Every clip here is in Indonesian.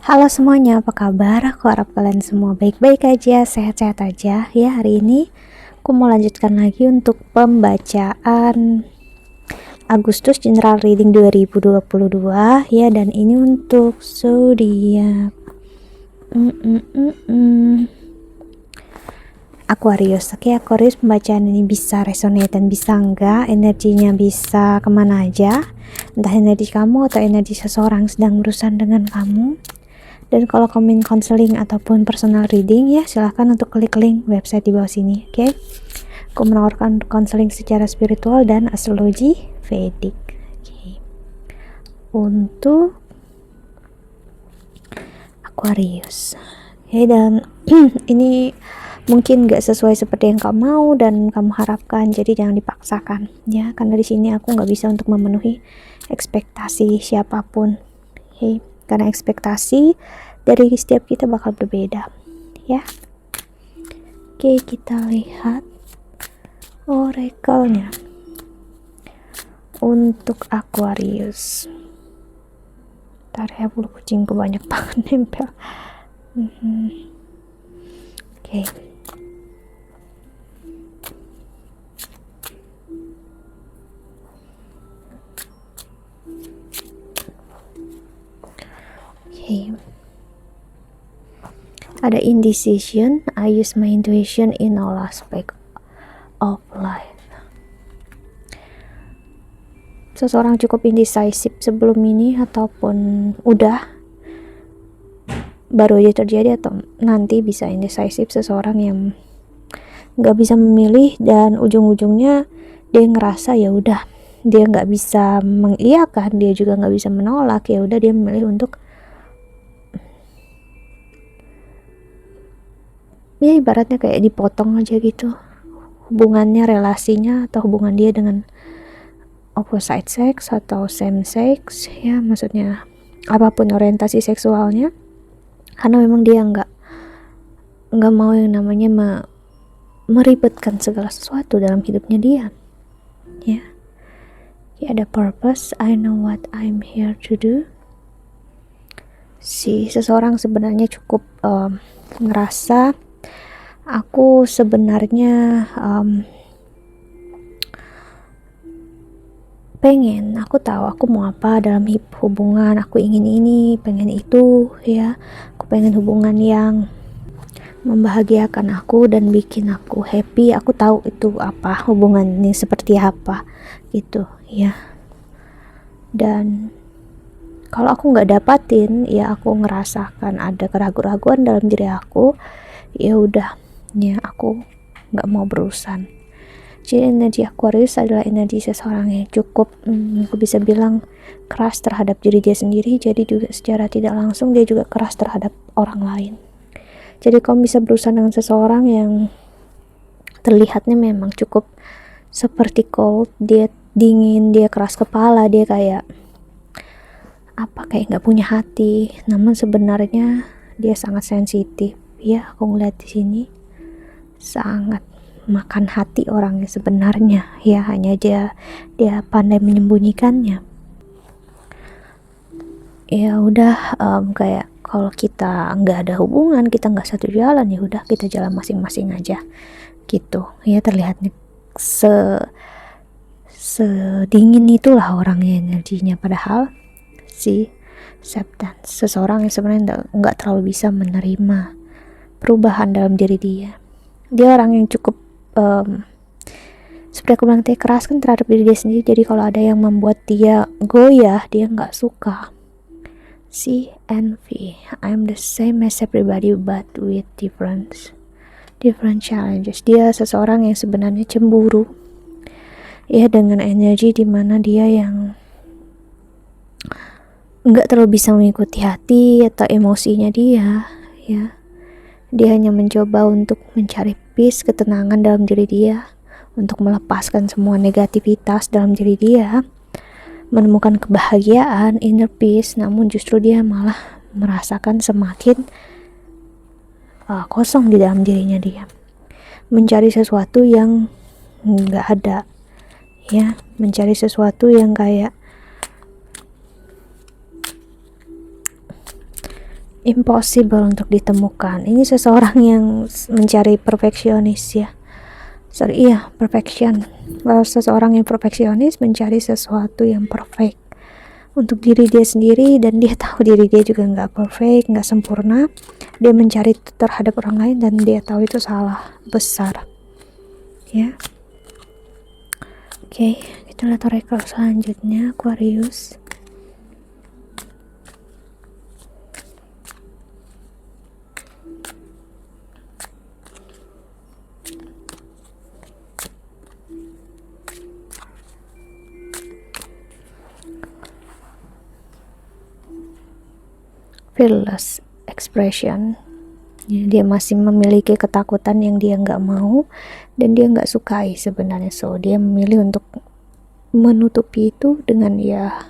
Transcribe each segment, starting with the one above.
Halo semuanya, apa kabar? Aku harap kalian semua baik-baik aja, sehat-sehat aja. Ya, hari ini aku mau lanjutkan lagi untuk pembacaan Agustus General Reading 2022 ya, dan ini untuk zodiak Aquarius. Oke, Aquarius, pembacaan ini bisa resonate dan bisa enggak, energinya bisa kemana aja, entah energi kamu atau energi seseorang sedang berurusan dengan kamu. Dan kalau kamu ingin counseling ataupun personal reading, ya silahkan untuk klik link website di bawah sini. Oke, aku menawarkan counseling secara spiritual dan astrologi Vedic. Oke. Untuk Aquarius, oke, dan ini mungkin gak sesuai seperti yang kamu mau dan kamu harapkan, jadi jangan dipaksakan ya, karena di sini aku nggak bisa untuk memenuhi ekspektasi siapapun. Oke, karena ekspektasi dari setiap kita bakal berbeda ya. Oke, kita lihat oracle-nya untuk Aquarius. Ntar ya, bulu kucingku banyak banget nempel. Oke. Ada indecision. I use my intuition in all aspect of life. Seseorang cukup indecisive sebelum ini ataupun udah baru aja terjadi, atau nanti bisa indecisive, seseorang yang nggak bisa memilih dan ujung-ujungnya dia ngerasa ya udah dia nggak bisa mengiyakan, dia juga nggak bisa menolak, ya udah dia memilih untuk ya ibaratnya kayak dipotong aja gitu hubungannya, relasinya, atau hubungan dia dengan opposite sex atau same sex ya, maksudnya apapun orientasi seksualnya, karena memang dia nggak mau yang namanya meribetkan segala sesuatu dalam hidupnya dia ya. Ada purpose, I know what I'm here to do. Si seseorang sebenarnya cukup ngerasa aku sebenarnya aku tahu aku mau apa dalam hubungan, aku ingin ini, pengen itu ya, aku pengen hubungan yang membahagiakan aku dan bikin aku happy, aku tahu itu apa, hubungan ini seperti apa gitu ya. Dan kalau aku nggak dapatin, ya aku ngerasakan ada keraguan-keraguan dalam diri aku, ya udah ya aku nggak mau berurusan. Jadi energi Aquarius adalah energi seseorang yang cukup aku bisa bilang keras terhadap diri dia sendiri, jadi juga secara tidak langsung dia juga keras terhadap orang lain. Jadi kamu bisa berurusan dengan seseorang yang terlihatnya memang cukup seperti cold, dia dingin, dia keras kepala, dia kayak nggak punya hati, namun sebenarnya dia sangat sensitif ya. Aku ngeliat di sini sangat makan hati orangnya sebenarnya ya, hanya dia pandai menyembunyikannya. Ya udah, kayak kalau kita nggak ada hubungan, kita nggak satu jalan, ya udah kita jalan masing-masing aja gitu ya. Terlihatnya sedingin itulah orangnya, energinya, padahal si acceptance, seseorang yang sebenarnya nggak terlalu bisa menerima perubahan dalam diri dia orang yang cukup seperti aku bilang, dia keras kan terhadap diri dia sendiri. Jadi kalau ada yang membuat dia goyah, dia nggak suka. Si envy, I'm the same as everybody but with different challenges. Dia seseorang yang sebenarnya cemburu ya, dengan energi dimana dia yang nggak terlalu bisa mengikuti hati atau emosinya dia ya. Dia hanya mencoba untuk mencari peace, ketenangan dalam diri dia, untuk melepaskan semua negativitas dalam diri dia, menemukan kebahagiaan, inner peace. Namun justru dia malah merasakan semakin kosong di dalam dirinya, dia mencari sesuatu yang nggak ada ya, mencari sesuatu yang kayak impossible untuk ditemukan. Ini seseorang yang mencari perfeksionis ya. Iya, perfection. Kalau seseorang yang perfeksionis mencari sesuatu yang perfect untuk diri dia sendiri, dan dia tahu diri dia juga nggak perfect, nggak sempurna. Dia mencari itu terhadap orang lain dan dia tahu itu salah besar ya. Oke, kita lihat oracle selanjutnya, Aquarius. Fearless expression. Dia masih memiliki ketakutan yang dia nggak mau dan dia nggak sukai sebenarnya, so dia memilih untuk menutupi itu dengan ya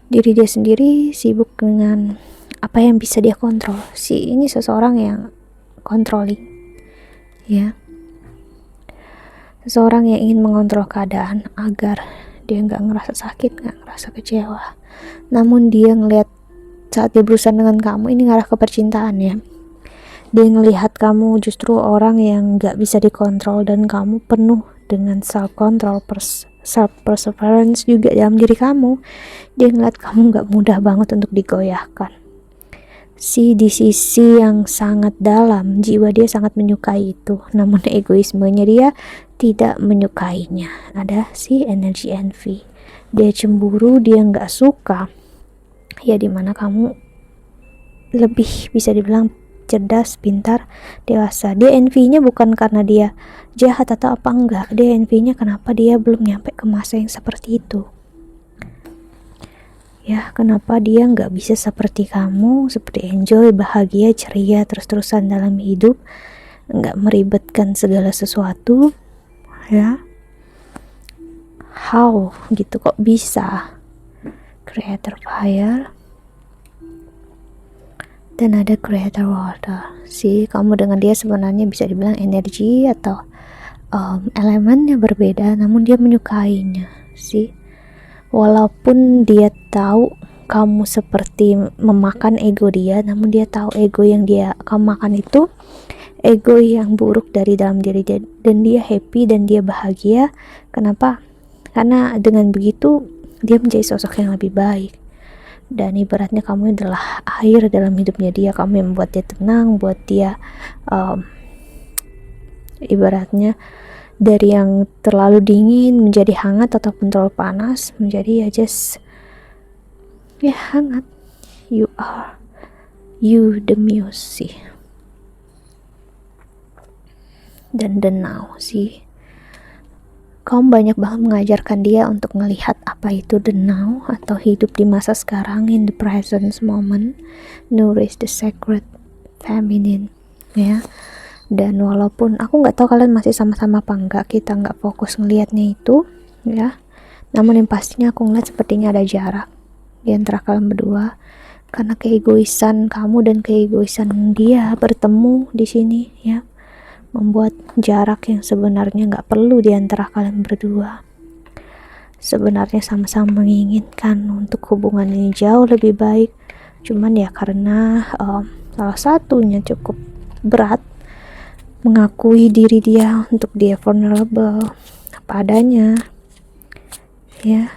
diri dia sendiri, sibuk dengan apa yang bisa dia kontrol. Ini seseorang yang controlling ya, seseorang yang ingin mengontrol keadaan agar dia nggak ngerasa sakit, nggak ngerasa kecewa. Namun dia ngelihat saat dia berusaha dengan kamu, ini ngarah ke percintaan ya. Dia ngelihat kamu justru orang yang gak bisa dikontrol dan kamu penuh dengan self control, self perseverance juga dalam diri kamu. Dia ngelihat kamu gak mudah banget untuk digoyahkan. Di sisi yang sangat dalam, jiwa dia sangat menyukai itu, namun egoismenya dia tidak menyukainya. Ada energi envy. Dia cemburu, dia gak suka ya dimana kamu lebih bisa dibilang cerdas, pintar, dewasa. Dia envy-nya bukan karena dia jahat atau apa, enggak. Dia envy-nya kenapa dia belum nyampe ke masa yang seperti itu ya, kenapa dia nggak bisa seperti kamu, seperti enjoy, bahagia, ceria, terus-terusan dalam hidup, nggak meribetkan segala sesuatu ya. How gitu, kok bisa? Creator fire dan ada creator water. Kamu dengan dia sebenarnya bisa dibilang energi atau elemennya berbeda, namun dia menyukainya walaupun dia tahu kamu seperti memakan ego dia, namun dia tahu ego yang kamu makan itu ego yang buruk dari dalam diri dia, dan dia happy dan dia bahagia. Kenapa? Karena dengan begitu dia menjadi sosok yang lebih baik, dan ibaratnya kamu adalah air dalam hidupnya dia. Kamu yang membuat dia tenang, buat dia ibaratnya dari yang terlalu dingin menjadi hangat, ataupun terlalu panas menjadi hangat. You are the muse dan the now kamu banyak banget mengajarkan dia untuk melihat apa itu the now, atau hidup di masa sekarang, in the present moment, nourish the sacred feminine ya. Dan walaupun aku nggak tahu kalian masih sama-sama apa enggak, kita nggak fokus ngelihatnya itu ya, namun yang pastinya aku ngeliat sepertinya ada jarak di antara kalian berdua, karena keegoisan kamu dan keegoisan dia bertemu di sini ya, membuat jarak yang sebenarnya nggak perlu di antara kalian berdua. Sebenarnya sama-sama menginginkan untuk hubungan ini jauh lebih baik, cuman ya karena salah satunya cukup berat mengakui diri dia untuk dia vulnerable apa adanya ya,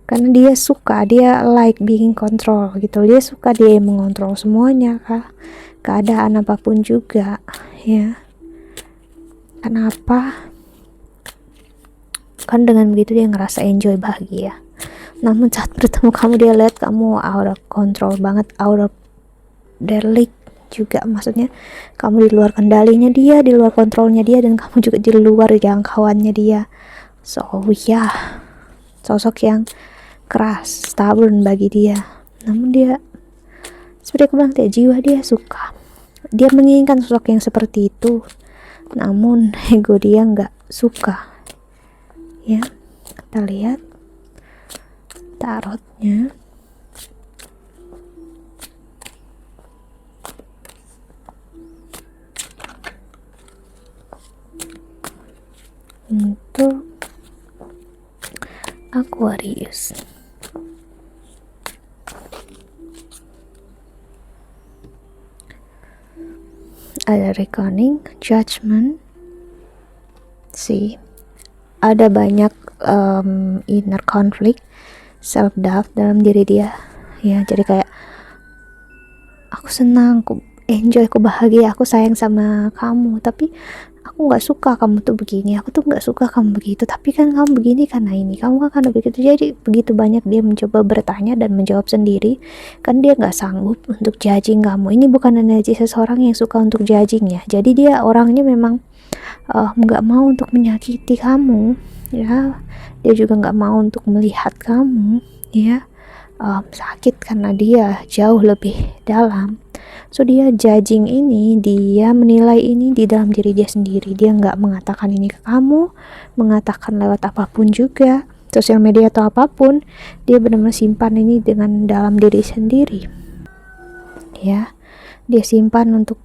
karena dia suka, dia like being control gitu, dia suka dia yang mengontrol semuanya keadaan apapun juga ya. Kenapa? Kan dengan begitu dia ngerasa enjoy, bahagia. Namun saat bertemu kamu, dia lihat kamu out of control banget, out of their league juga, maksudnya kamu di luar kendalinya dia, di luar kontrolnya dia, dan kamu juga di luar jangkauannya dia. Sosok yang keras, stubborn bagi dia. Namun dia, seperti aku bilang, jiwa dia suka, dia menginginkan sosok yang seperti itu, namun ego dia nggak suka ya. Kita lihat tarotnya. Untuk Aquarius, ada reckoning, judgment. Ada banyak inner conflict, self doubt dalam diri dia. Ya, jadi kayak aku senang, aku enjoy, aku bahagia, aku sayang sama kamu, tapi aku nggak suka kamu tuh begini, aku tuh nggak suka kamu begitu, tapi kan kamu begini karena ini, kamu kan karena begitu. Jadi begitu banyak dia mencoba bertanya dan menjawab sendiri, kan dia nggak sanggup untuk judging kamu. Ini bukan energi seseorang yang suka untuk judging ya, jadi dia orangnya memang nggak mau untuk menyakiti kamu ya, dia juga nggak mau untuk melihat kamu ya sakit, karena dia jauh lebih dalam. So dia judging ini, dia menilai ini di dalam diri dia sendiri. Dia nggak mengatakan ini ke kamu, mengatakan lewat apapun juga, sosial media atau apapun. Dia benar-benar simpan ini dengan dalam diri sendiri. Ya, dia simpan untuk,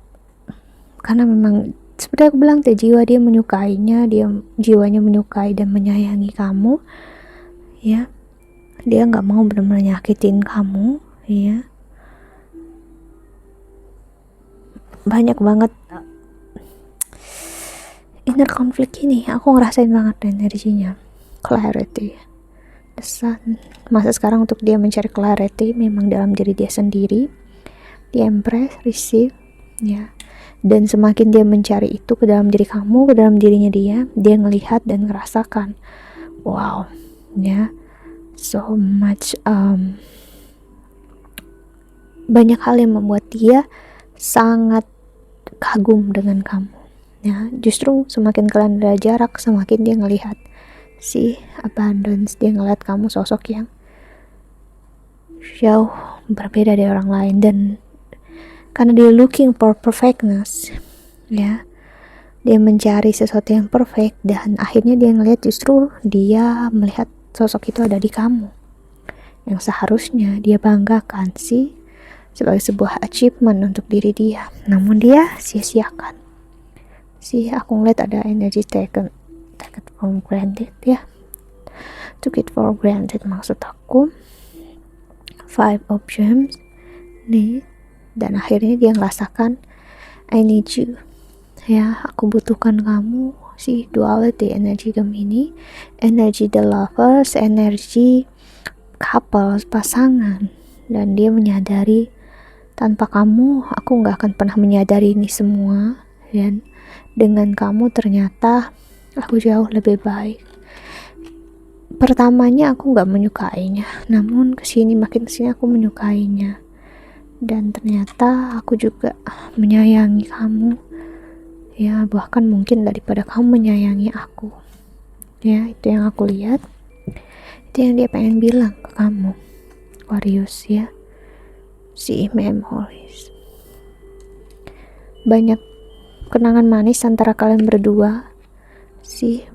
karena memang seperti aku bilang, jiwa dia menyukainya, jiwanya menyukai dan menyayangi kamu. Ya, dia nggak mau benar-benar nyakitin kamu. Ya, banyak banget inner conflict ini, aku ngerasain banget energinya. Clarity, the sun. Masa sekarang untuk dia mencari clarity memang dalam diri dia sendiri. Dia embrace, receive, ya. Dan semakin dia mencari itu ke dalam diri kamu, ke dalam dirinya dia ngelihat dan ngerasakan, wow, ya, so much banyak hal yang membuat dia sangat kagum dengan kamu. Ya, justru semakin kalian ada jarak, semakin dia ngelihat abundance, dia ngelihat kamu sosok yang jauh berbeda dari orang lain, dan karena dia looking for perfectness, ya, dia mencari sesuatu yang perfect, dan akhirnya dia ngelihat, justru dia melihat sosok itu ada di kamu, yang seharusnya dia banggakan sebagai sebuah achievement untuk diri dia, namun dia sia-siakan. Aku ngeliat ada energi taken for granted ya, took it for granted, maksud aku 5 of Gems nih. Dan akhirnya dia ngerasakan I need you, ya, aku butuhkan kamu. Duality energi Gemini, energi the lovers, energi couple, pasangan. Dan dia menyadari, tanpa kamu aku gak akan pernah menyadari ini semua, dan dengan kamu ternyata aku jauh lebih baik. Pertamanya aku gak menyukainya, namun makin kesini aku menyukainya. Dan ternyata aku juga menyayangi kamu, ya, bahkan mungkin daripada kamu menyayangi aku. Ya, itu yang aku lihat, itu yang dia pengen bilang ke kamu, Aquarius, ya. Memories, banyak kenangan manis antara kalian berdua.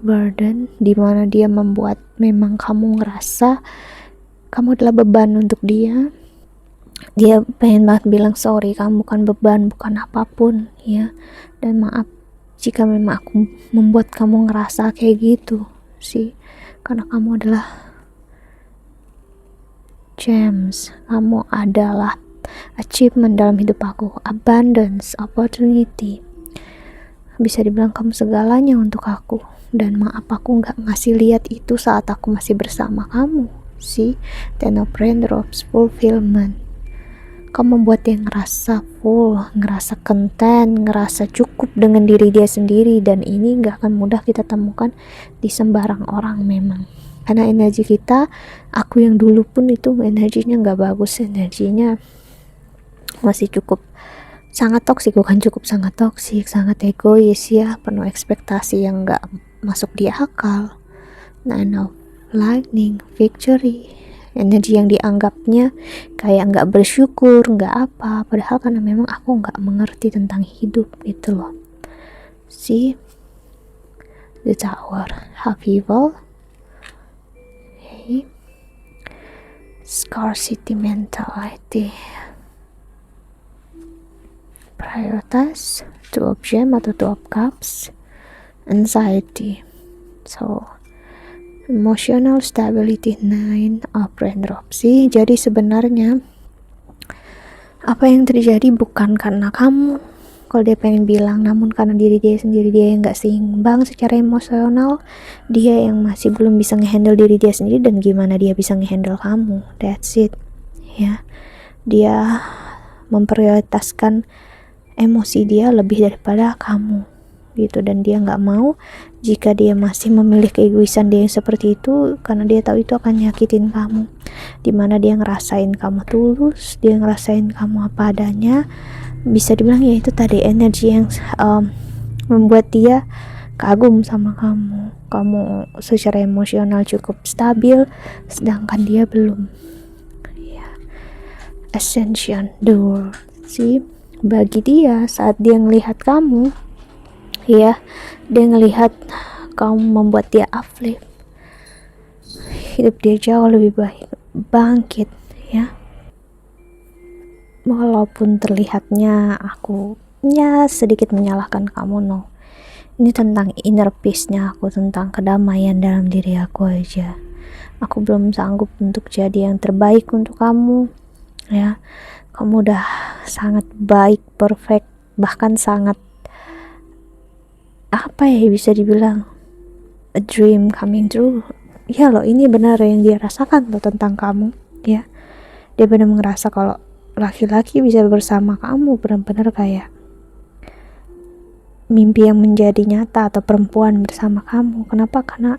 Burden, dimana dia membuat memang kamu ngerasa kamu adalah beban untuk dia. Dia pengen banget bilang sorry, kamu bukan beban, bukan apapun, ya, dan maaf jika memang aku membuat kamu ngerasa kayak gitu, karena kamu adalah gems, kamu adalah achievement dalam hidup aku, abundance, opportunity, bisa dibilang kamu segalanya untuk aku. Dan maaf aku gak ngasih lihat itu saat aku masih bersama kamu. Ten of Raindrops, fulfillment. Kamu membuat dia ngerasa full, ngerasa content, ngerasa cukup dengan diri dia sendiri, dan ini gak akan mudah kita temukan di sembarang orang memang. Karena energi kita, aku yang dulu pun itu energinya gak bagus, energinya masih cukup sangat toksik, bukan cukup sangat toksik, sangat egois, ya, penuh ekspektasi yang gak masuk di akal. Nine of Lightning, victory, energi yang dianggapnya kayak gak bersyukur, gak apa, padahal karena memang aku gak mengerti tentang hidup gitu loh. The Tower, upheaval, okay. Scarcity mentality, prioritas, Two of Gems atau Two of Cups, anxiety, emotional stability, Nine of Raindrops. Jadi sebenarnya apa yang terjadi bukan karena kamu kalau dia pengen bilang, namun karena diri dia sendiri dia yang gak seimbang secara emosional, dia yang masih belum bisa ngehandle diri dia sendiri, dan gimana dia bisa ngehandle kamu. That's it ya. Dia memprioritaskan emosi dia lebih daripada kamu gitu, dan dia nggak mau jika dia masih memilih keegoisan dia yang seperti itu, karena dia tahu itu akan nyakitin kamu, dimana dia ngerasain kamu tulus, dia ngerasain kamu apa adanya. Bisa dibilang ya itu tadi energi yang membuat dia kagum sama kamu secara emosional cukup stabil, sedangkan dia belum ya. Ascension door sih bagi dia, saat dia ngelihat kamu ya, dia ngelihat kamu membuat dia uplift, hidup dia jauh lebih baik, bangkit ya. Walaupun terlihatnya aku sedikit menyalahkan kamu, no, ini tentang inner peace-nya aku, tentang kedamaian dalam diri aku aja. Aku belum sanggup untuk jadi yang terbaik untuk kamu ya. Kamu udah sangat baik, perfect, bahkan sangat apa ya, bisa dibilang a dream coming true ya loh. Ini benar yang dia rasakan loh tentang kamu ya. Dia benar ngerasa kalau laki-laki bisa bersama kamu benar-benar kayak mimpi yang menjadi nyata, atau perempuan bersama kamu. Kenapa? Karena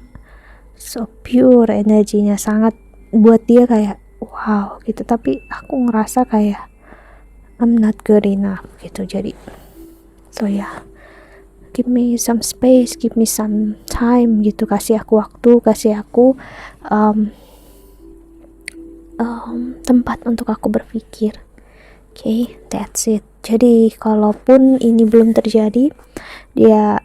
so pure, energinya sangat buat dia kayak wow gitu. Tapi aku ngerasa kayak I'm not good enough gitu. Jadi so ya, give me some space, give me some time gitu, kasih aku waktu, kasih aku tempat untuk aku berpikir. Okay, that's it. Jadi kalaupun ini belum terjadi, dia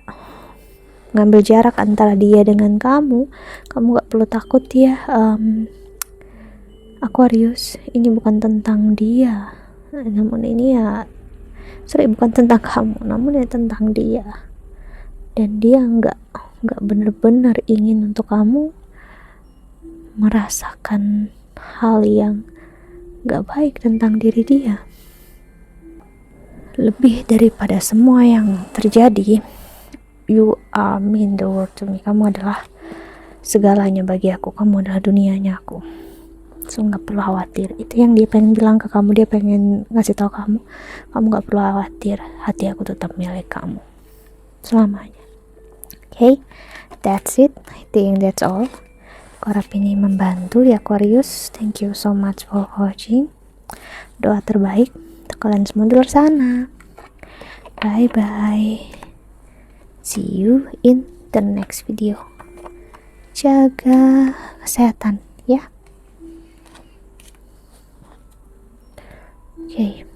ngambil jarak antara dia dengan kamu gak perlu takut ya. Aquarius, ini bukan tentang dia, namun ini ya bukan tentang kamu, namun ya tentang dia. Dan dia nggak benar-benar ingin untuk kamu merasakan hal yang nggak baik tentang diri dia. Lebih daripada semua yang terjadi, you are mean the world to me. Kamu adalah segalanya bagi aku, kamu adalah dunianya aku. So nggak perlu khawatir. Itu yang dia pengen bilang ke kamu, dia pengen ngasih tahu kamu nggak perlu khawatir, hati aku tetap milik kamu selamanya. Okay, that's it. I think that's all. Harap ini membantu ya Aquarius. Thank you so much for watching. Doa terbaik untuk kalian semua di luar sana. Bye bye. See you in the next video. Jaga kesehatan ya. Okay.